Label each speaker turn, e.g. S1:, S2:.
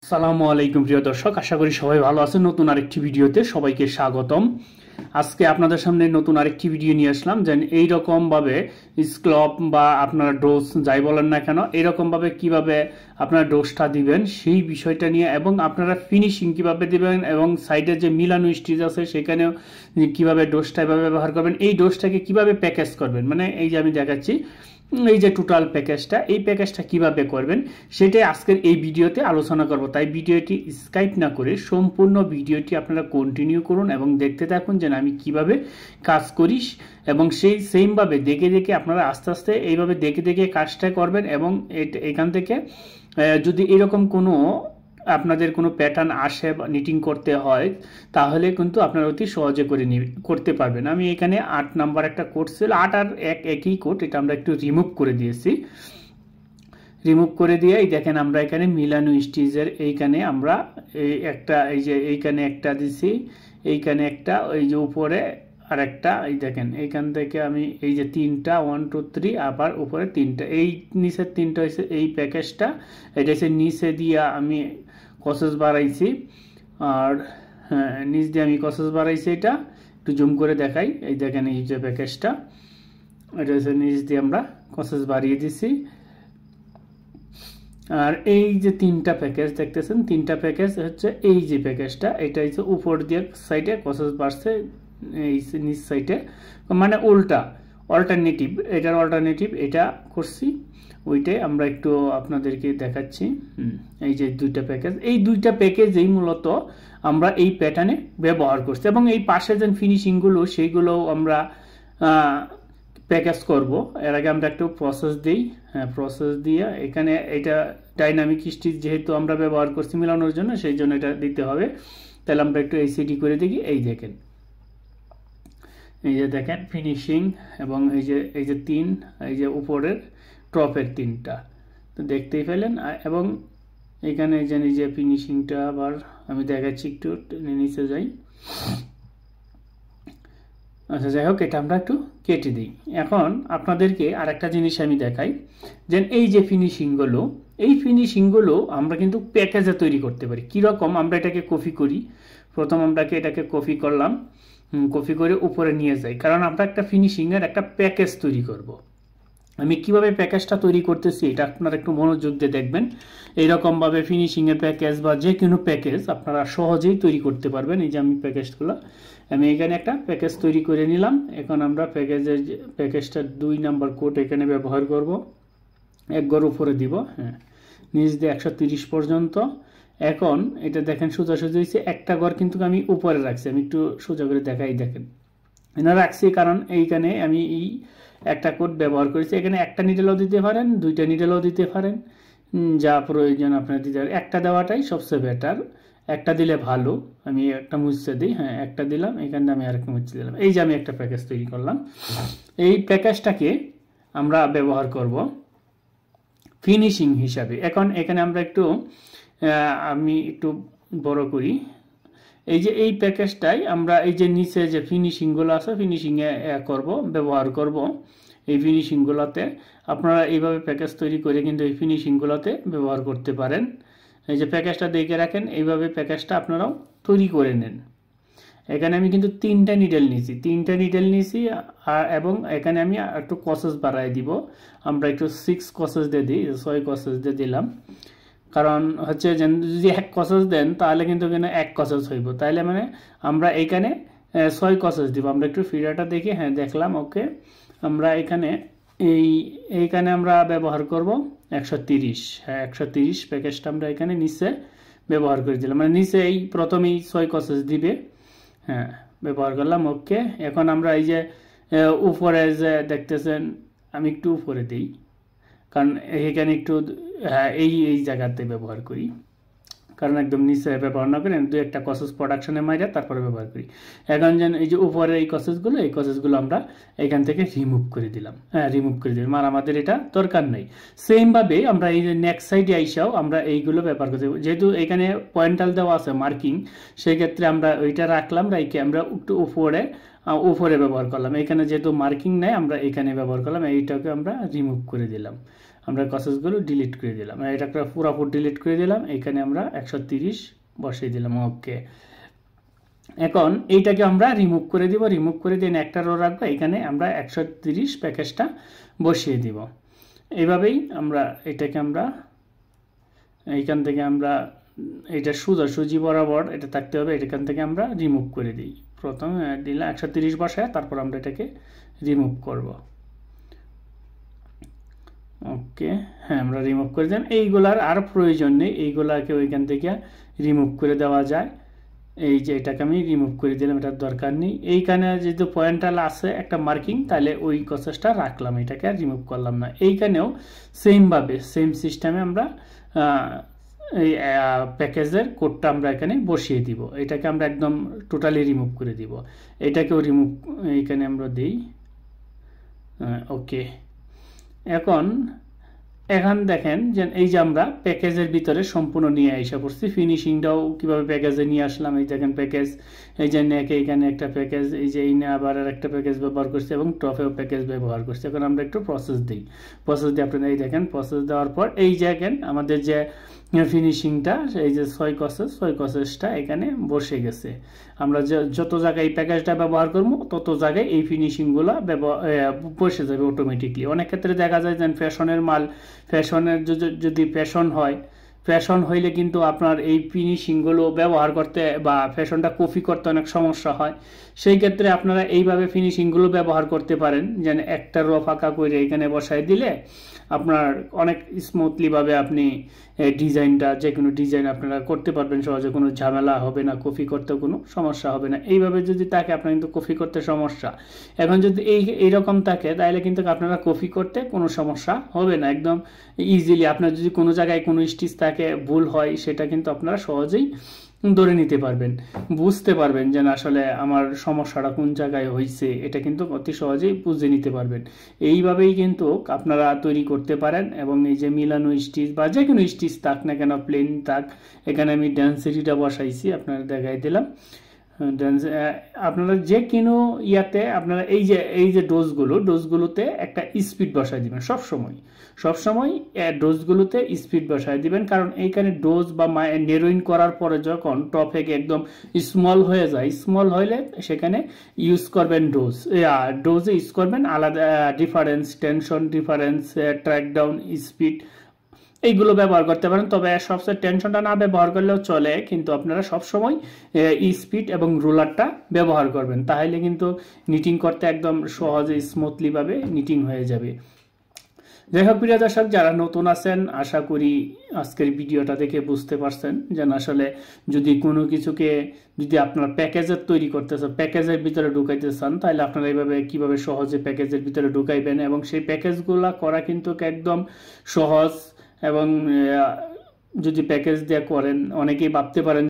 S1: আসসালামু আলাইকুম প্রিয় দর্শক, আশা করি সবাই ভালো আছেন। নতুন আরেকটি ভিডিওতে সবাইকে স্বাগতম। আজকে আপনাদের সামনে নতুন আরেকটি ভিডিও নিয়ে আসলাম যে এইরকম ভাবে স্ক্লপ বা আপনারা ডোজ যাই বলেন না কেন এইরকম ভাবে কিভাবে আপনারা ডোজটা দিবেন সেই বিষয়টা নিয়ে, এবং আপনারা ফিনিশিং কিভাবে দিবেন এবং সাইডে যে মিলানো স্টিচ আছে সেখানেও কিভাবে ডোজটা এভাবে ব্যবহার করবেন, এই ডোজটাকে কিভাবে প্যাকেজ করবেন, মানে এই যে আমি দেখাচ্ছি এই যে টোটাল প্যাকেজটা, এই প্যাকেজটা কিভাবে করবেন সেটাই আজকের এই ভিডিওতে আলোচনা করব। তাই ভিডিওটি স্কিপ না করে সম্পূর্ণ ভিডিওটি আপনারা কন্টিনিউ করুন এবং দেখতে থাকুন যে আমি কিভাবে কাজ করি, এবং সেই সেমভাবে দেখে দেখে আপনারা আস্তে আস্তে এইভাবে দেখে দেখে কাজটা করবেন। এবং এখান থেকে যদি এরকম কোনো আপনাদের কোনো প্যাটার্ন আসে বা নিটিং করতে হয় তাহলে কিন্তু আপনারা অতি সহজে করতে পারবেন। আমি এখানে 8 নাম্বার একটা কোড ছিল, 8 আর 1 একই কোড, এটা আমরা একটু রিমুভ করে দিয়েছি। রিমুভ করে দিয়ে এই দেখেন আমরা এখানে মিলানো স্টিচের এইখানে আমরা এই যে এইখানে একটা দিছি, এইখানে একটা, ওই যে উপরে আর একটা, এই দেখেন এইখান থেকে আমি এই যে 3টা 1 2 3 আবার উপরে 3টা, এই নিচের 3টা হয়েছে এই প্যাকেজটা, এটা হচ্ছে নিচে দিয়ে আমি কসেস বাড়াইছি। আর হ্যাঁ, নিচ দিয়ে আমি কসেস বাড়াইছি, এটা একটু জুম করে দেখাই। এই দেখেন এই যে প্যাকেজটা, এটা হচ্ছে নিচ দিয়ে আমরা কসেস বাড়িয়ে দিছি। আর এই যে 3টা প্যাকেজ দেখতেছেন, 3টা প্যাকেজ হচ্ছে এই যে প্যাকেজটা, এটা হচ্ছে উপর দিয়ে সাইডে কসেস বাড়ছে, এই নিচ সাইডে মানে উল্টা অল্টারনেটিভ, এটার অল্টারনেটিভ এটা করছি, ওইটাই আমরা একটু আপনাদেরকে দেখাচ্ছি। এই যে 2টা প্যাকেজ, এই 2টা প্যাকেজেই মূলত আমরা এই প্যাটার্নে ব্যবহার করছি, এবং এই পাশে যে ফিনিশিংগুলো সেইগুলো আমরা প্যাকেজ করব। এর আগে আমরা একটু প্রসেস দিই, হ্যাঁ প্রসেস দিয়ে এখানে এটা ডাইনামিক স্টিচ যেহেতু আমরা ব্যবহার করছি মেলানোর জন্য, সেই জন্য এটা দিতে হবে। তাহলে আমরা একটু এইসিডি করে দেখি। এই দেখেন, এই যে দেখেন ফিনিশিং, এবং এই যে 3, এই যে উপরের টপের 3টা তো দেখতেই পেলেন। এবং এখানে এই যে ফিনিশিংটা আবার আমি দেখাচ্ছি, একটু নিচে যাই। আচ্ছা যাই হোক, এটা আমরা একটু কেটে দিই। এখন আপনাদেরকে আর একটা জিনিস আমি দেখাই যে এই যে ফিনিশিংগুলো, এই ফিনিশিংগুলো আমরা কিন্তু প্যাকেজে তৈরি করতে পারি। কীরকম আমরা এটাকে কপি করি, প্রথম আমরা এটাকে কপি করলাম, কপি করে উপরে নিয়ে যাই, কারণ আমরা একটা ফিনিশিংয়ের একটা প্যাকেজ তৈরি করব। আমি কিভাবে প্যাকেজটা তৈরি করতেছি এটা আপনারা একটু মনোযোগ দিয়ে দেখবেন। এইরকমভাবে ফিনিশিংয়ের প্যাকেজ বা যে কোনো প্যাকেজ আপনারা সহজেই তৈরি করতে পারবেন। এই যে আমি প্যাকেজগুলো, আমি এখানে একটা প্যাকেজ তৈরি করে নিলাম। এখন আমরা প্যাকেজটা 2 নাম্বার কোড এখানে ব্যবহার করব, 1 ঘর উপরে দিব, হ্যাঁ নিচ দিয়ে 130 পর্যন্ত। এখন এটা দেখেন সোজাসুজি হয়েছে, একটা ঘর কিন্তু আমি উপরে রাখছি, আমি একটু সোজা করে দেখাই। দেখেন এখানে রাখছি কারণ এইখানে আমি এই একটা কোড ব্যবহার করেছি। এখানে একটা নিডেলও দিতে পারেন, 2টা নিডেলও দিতে পারেন, যা প্রয়োজন আপনার দিতে পারেন। একটা দেওয়াটাই সবচেয়ে বেটার, একটা দিলে ভালো। আমি একটা মুছে দিই, হ্যাঁ একটা দিলাম, এখানে আমি আরেকটা মুছে দিলাম। এই যে আমি একটা প্যাকেজ তৈরি করলাম, এই প্যাকেজটাকে আমরা ব্যবহার করব ফিনিশিং হিসাবে। এখন এখানে আমরা একটু আমি একটু বড় করি। এই যে এই প্যাকেজটাই আমরা এই যে নিচে যে ফিনিশিংগুলো আছে ফিনিশিংয়ে ব্যবহার করব। এই ফিনিশিংগুলোতে আপনারা এইভাবে প্যাকেজ তৈরি করে কিন্তু এই ফিনিশিংগুলোতে ব্যবহার করতে পারেন। এই যে প্যাকেজটা দেখে রাখেন, এইভাবে প্যাকেজটা আপনারাও তৈরি করে নেন। এখানে আমি কিন্তু 3টা নিডেল নিয়েছি, এবং এখানে আমি একটু কসেস বাড়াই দিব। আমরা একটু 6 কসেস দিয়ে দিই, 6 কসেস দিয়ে দিলাম। কারণ হচ্ছে যে যদি 1 কসেস দেন তাহলে কিন্তু এখানে 1 কসেস হইব, তাইলে মানে আমরা এইখানে 6 কসেস দিব। আমরা একটু ফিডারটা দেখি, হ্যাঁ দেখলাম, ওকে। আমরা এখানে এইখানে আমরা ব্যবহার করব 130, হ্যাঁ 130 প্যাকেজটা আমরা এখানে নিচে ব্যবহার করে দিলাম, মানে নিচে এই প্রথমেই 6 কসেস দিবে, হ্যাঁ ব্যবহার করলাম, ওকে। এখন আমরা এই যে উপরে যে দেখতেছেন, আমি একটু উপরে দিই কারণ এখানে একটু হ্যাঁ এই জায়গাতে ব্যবহার করি, কারণ একদম নিচে ব্যবহার না করেন 2-1টা কসেস প্রোডাকশনে মাইরা তারপরে ব্যবহার করি। এখন যেন এই যে উপরে এই কসেসগুলো আমরা এখান থেকে রিমুভ করে দিলাম, হ্যাঁ রিমুভ করে দিলাম, আর আমাদের এটা দরকার নেই। সেমভাবে আমরা এই যে নেক্সট সাইডে আইসাও আমরা এইগুলো ব্যবহার করতে, যেহেতু এখানে পয়েন্টাল দেওয়া আছে মার্কিং, সেই ক্ষেত্রে আমরা ওইটা রাখলাম, রাইকে আমরা একটু উপরে ব্যবহার করলাম। এখানে যেহেতু মার্কিং নেই আমরা এখানে ব্যবহার করলাম, এইটাকে আমরা রিমুভ করে দিলাম। আমরা কসেসগুলো ডিলিট করে দিলাম, এটা পুরোপুরি ডিলিট করে দিলাম। এখানে আমরা 130 বসিয়ে দিলাম। ওকে, এখন এইটাকে আমরা রিমুভ করে দিব। রিমুভ করে দিয়ে একটা রো রাখবো, এখানে আমরা 130 প্যাকেজটা বসিয়ে দিব। এইভাবেই আমরা এটাকে আমরা এইখান থেকে আমরা এটা সোজাসুজি বরাবর এটা থাকতে হবে, এখান থেকে আমরা রিমুভ করে দিই। প্রথমে দিলাম 130 বসায়, তারপর আমরা এটাকে রিমুভ করব। ওকে, হ্যাঁ আমরা রিমুভ করে দিলাম। এইগুলার আর প্রয়োজন নেই, এইগুলাকে ওইখান থেকে রিমুভ করে দেওয়া যায়। এই যে এটাকে আমি রিমুভ করে দিলাম, এটার দরকার নেই। এইখানে যেহেতু পয়েন্টাল আছে একটা মার্কিং, তাহলে ওই কসেসটা রাখলাম, এটাকে আর রিমুভ করলাম না। এইখানেও সেমভাবে সেম সিস্টেমে আমরা এই প্যাকেজের কোডটা আমরা এখানে বসিয়ে দিব। এটাকে আমরা একদম টোটালি রিমুভ করে দিব। এটাকেও রিমুভ এইখানে আমরা দিই। ওকে, এখন দেখেন যে এই যে আমরা প্যাকেজের ভিতরে সম্পূর্ণ নিয়ে এসে পড়ছি। ফিনিশিংটাও কিভাবে প্যাকেজে নিয়ে আসলাম, এই দেখেন প্যাকেজ, এই যে নেকে এখানে একটা প্যাকেজ, এই যে এই নে আবার একটা প্যাকেজ ব্যবহার করছি এবং টপেও প্যাকেজ ব্যবহার করছি। এখন আমরা একটু প্রসেস দিই। প্রসেস দিয়ে আপনারা এই দেখেন, প্রসেস দেওয়ার পর এই যে দেখেন আমাদের যে ফিনিশিংটা, এই যে 6 কসেসটা এখানে বসে গেছে। আমরা যত জায়গায় এই প্যাকেজটা ব্যবহার করবো তত জায়গায় এই ফিনিশিংগুলো বসে যাবে অটোমেটিকলি। অনেক ক্ষেত্রে দেখা যায় যে ফ্যাশনের মাল, ফ্যাশনের যদি ফ্যাশন হইলে কিন্তু আপনার এই ফিনিশিংগুলো ব্যবহার করতে বা ফ্যাশনটা কপি করতে অনেক সমস্যা হয়। সেই ক্ষেত্রে আপনারা এইভাবে ফিনিশিংগুলো ব্যবহার করতে পারেন, যেন একটা রো ফাঁকা করে এখানে বসাই দিলে আপনার অনেক স্মুথলিভাবে আপনি ডিজাইনটা, যে কোনো ডিজাইন আপনারা করতে পারবেন সহজে, কোনো ঝামেলা হবে না, কপি করতে কোনো সমস্যা হবে না। এইভাবে যদি থাকে আপনার কিন্তু কপি করতে সমস্যা। এখন যদি এইরকম থাকে তাহলে কিন্তু আপনারা কপি করতে কোনো সমস্যা হবে না, একদম ইজিলি। আপনার যদি কোনো জায়গায় কোনো স্টিচ থাকে, ভুল হয়, সেটা কিন্তু আপনারা সহজেই ধরে নিতে পারবেন, বুঝতে পারবেন যে আসলে আমার সমস্যাটা কোন জায়গায় হয়েছে, এটা কিন্তু অতি সহজেই বুঝে নিতে পারবেন। এইভাবেই কিন্তু আপনারা তৈরি করতে পারেন। এবং এই যে মিলানো স্টিচ বা যে কোনো স্টিচ থাক না কেন, প্লেন থাক, এখানে আমি ডেন্সিটিটা বসাইছি, আপনারা দেখাই দিলাম। আপনারা যে কোনো ইয়াতে আপনারা এই যে ডোজগুলোতে একটা স্পিড বসাই দিবেন সবসময় ডোজগুলোতে স্পিড বসাই দিবেন। কারণ এইখানে ডোজ বা নেরোইন করার পরে যখন টপ থেকে একদম স্মল হয়ে যায়, স্মল হইলে সেখানে ইউজ করবেন ডোজে ইউজ করবেন আলাদা difference, tension difference, track down speed, এইগুলো ব্যবহার করতে পারেন। তবে সবসময় টেনশনটা না ব্যবহার করলেও চলে, কিন্তু আপনারা সবসময় স্পিড এবং রুলারটা ব্যবহার করবেন, তাহলে কিন্তু নিটিং করতে একদম সহজে স্মুথলি ভাবে নিটিং হয়ে যাবে। যাই হোক প্রিয় দর্শক, যারা নতুন আছেন, আশা করি আজকের ভিডিওটা দেখে বুঝতে পারছেন যে আসলে যদি কোনো কিছুকে যদি আপনার প্যাকেজের তৈরি করতেছেন, প্যাকেজের ভিতরে ঢুকাইতে চান, তাহলে আপনারা এইভাবে কিভাবে সহজে প্যাকেজের ভিতরে ঢুকাইবেন। এবং সেই প্যাকেজগুলো করা কিন্তু একদম সহজ। এবং যদি প্যাকেজ দিয়ে করেন, অনেকেই ভাবতে পারেন